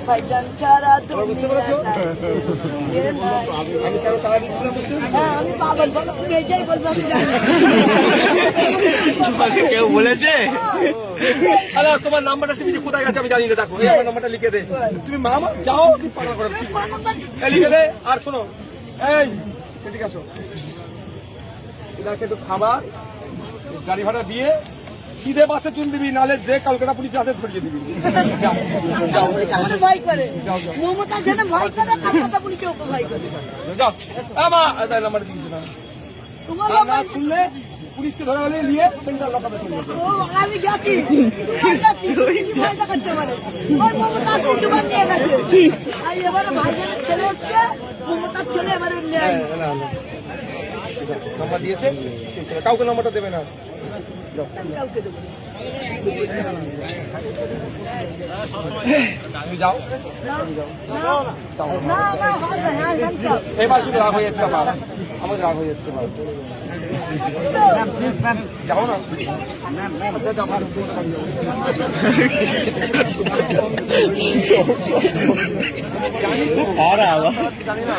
ভাইজান ছাড়া আমি পাগল বলবো কেউ বলেছে? তোমার নাম্বারটা তুমি কোথায় গেছে আমি জানি না। দেখো আমার নাম্বারটা লিখে দে। তুমি মামা যাও লিখে দে। আর শোনো, এই ঠিক আসো, একটু খাবার গাড়ি ভাড়া দিয়ে সিধে বাসে চুন দিবি, নাহলে যে কলকাতা পুলিশের হাতে ধরিয়ে দিবি। ভয় করে মমতা যেন ভয় করে কলকাতা পুলিশে ভয় করে। নাম্বার দিয়েছি না, না শুনলে পুলিশকে ধরে হলে নিয়ে সেন্টার লকাপে চলে যাবে। আমি যাচ্ছি করতে পারে দুবার নিয়ে গেছে। এবারে ভাইজানের ছেলে হচ্ছে মমতার ছেলে, এবারে নাম্বার দিয়েছে, কাউকে নাম্বারটা দেবে না। তুমি যাও, এবার শুধু রাগ হয়ে যাচ্ছে আমার, আমার রাগ হয়ে যাচ্ছে যাও না। জানি না